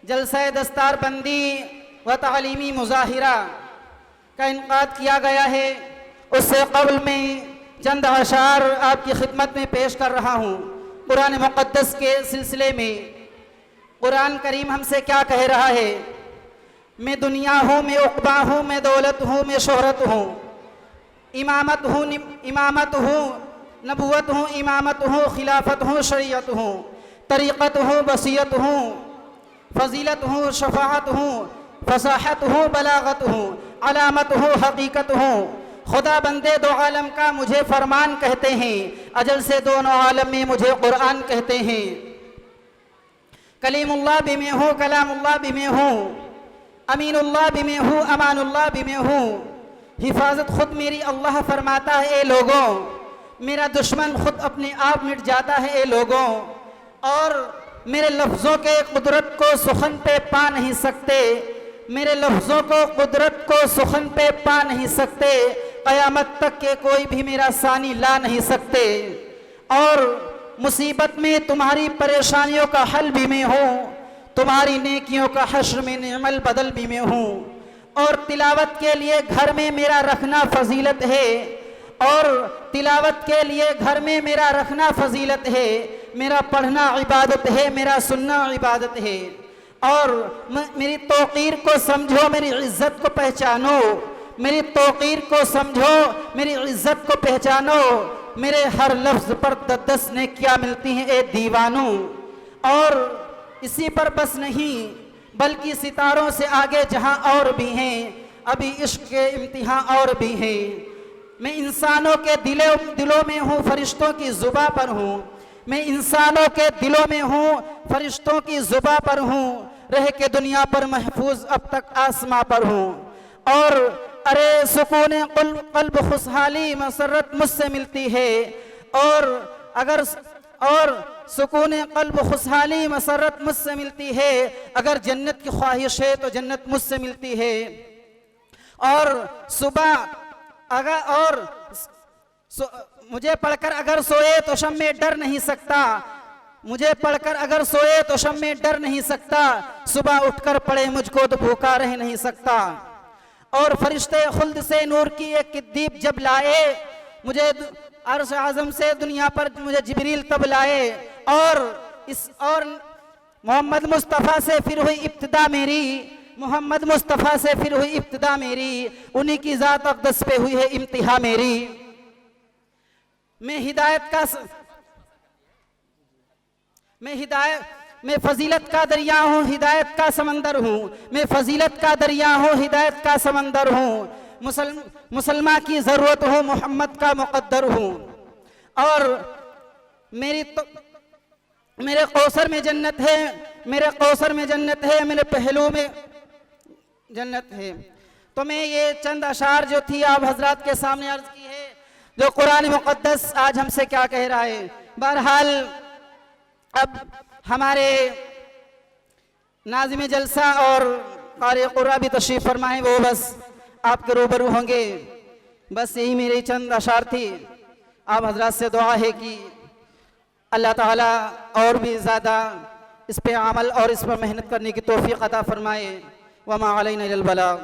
जलसा दस्तारबंदी व तालीमी मुज़ाहिरा का इनक़ाद किया गया है। उससे क़ब्ल में चंद अशार आपकी खिदमत में पेश कर रहा हूँ। कुरान मुक़द्दस के सिलसिले में कुरान करीम हमसे क्या कह रहा है? मैं दुनिया हूँ, मैं उक़बा हूँ, मैं दौलत हूँ, मैं शोहरत हूँ, इमामत हूँ, नबूवत हूँ, इमामत हूँ, खिलाफत हूँ, शरीयत हूँ, तरीक़त हूँ, वसीयत हूँ, फ़जीलत हूँ, शफ़ाअत हूँ, फसाहत हूँ, बलागत हूँ, अलामत हूँ, हकीकत हूँ। खुदा बंदे दो आलम का मुझे फरमान कहते हैं, अजल से दोनों आलम में मुझे कुरान कहते हैं। कलीमुल्लाह भी मैं हूँ, कलामुल्लाह भी मैं हूँ, अमीनुल्लाह भी मैं हूँ, अमानुल्लाह भी मैं हूँ। हिफाजत खुद मेरी अल्लाह फरमाता है ए लोगों, मेरा दुश्मन खुद अपने आप मिट जाता है ए लोगों। और मेरे लफ्ज़ों के कुदरत को सुखन पे पा नहीं सकते, मेरे लफ्ज़ों को कुदरत को सुखन पे पा नहीं सकते, क़यामत तक के कोई भी मेरा सानी ला नहीं सकते। और मुसीबत में तुम्हारी परेशानियों का हल भी मैं हूँ, तुम्हारी नेकियों का हश्र में नेमल बदल भी मैं हूँ। और तिलावत के लिए घर में मेरा रखना फजीलत है, और तिलावत के लिए घर में मेरा रखना फजीलत है, मेरा पढ़ना इबादत है, मेरा सुनना इबादत है। और मेरी तौक़ीर को समझो, मेरी इज़्ज़त को पहचानो, मेरी तौक़ीर को समझो, मेरी इज़्ज़त को पहचानो। मेरे हर लफ्ज़ पर 10 नेकियां मिलती हैं ए दीवानों। और इसी पर बस नहीं, बल्कि सितारों से आगे जहां और भी हैं, अभी इश्क के इम्तिहान और भी हैं। मैं इंसानों के दिलों में हूँ, फरिश्तों की ज़ुबां पर हूँ। मैं इंसानों के दिलों में हूँ, फरिश्तों की ज़ुबां पर हूँ। रह के दुनिया पर महफूज अब तक आसमां पर हूँ। और अरे सुकून क़ल्ब खुशहाली मसरत मुझसे मिलती है। और सुकून क़ल्ब खुशहाली मसरत मुझसे मिलती है। अगर जन्नत की ख्वाहिश है तो जन्नत मुझसे मिलती है। और सुबह अगर मुझे पढ़कर अगर सोए तो शम में डर नहीं सकता, मुझे पढ़कर अगर सोए तो शम में डर नहीं सकता, सुबह उठकर पढ़े मुझको तो भूखा रह नहीं सकता। और फरिश्ते खुल्द से नूर की एक दीप जब लाए, मुझे अर्श आज़म से दुनिया पर मुझे जिब्रील तब लाए। और मोहम्मद मुस्तफ़ा से फिर हुई इब्तिदा मेरी, मोहम्मद मुस्तफ़ा से फिर हुई इब्तिदा मेरी, उन्हीं की ज़ात अक़दस पे हुई है इम्तिहा मेरी। मैं फजीलत का दरिया हूँ, हिदायत का समंदर हूँ। मैं फजीलत का दरिया हूँ, हिदायत का समंदर हूँ। मुसलमान की ज़रूरत हूँ, मोहम्मद का मुक़द्दर हूँ। और मेरे कौसर में जन्नत है, मेरे कौसर में जन्नत है, मेरे पहलू में जन्नत है। तो मैं ये चंद अशार जो थी आप हजरात के सामने अर्ज की है, जो कुरान मुक़द्दस आज हमसे क्या कह रहा है। बहरहाल अब हमारे नाज़िम जलसा और क़ारी क़ुर्रा भी तशरीफ़ फरमाएँ, वो बस आपके रूबरू होंगे। बस यही मेरी चंद अशार थी। आप हजरात से दुआ है कि अल्लाह ताला और भी ज़्यादा इस पे अमल और इस पर मेहनत करने की तौफ़ीक़ अता फ़रमाए। वमा अलैना इल्लल बलाग।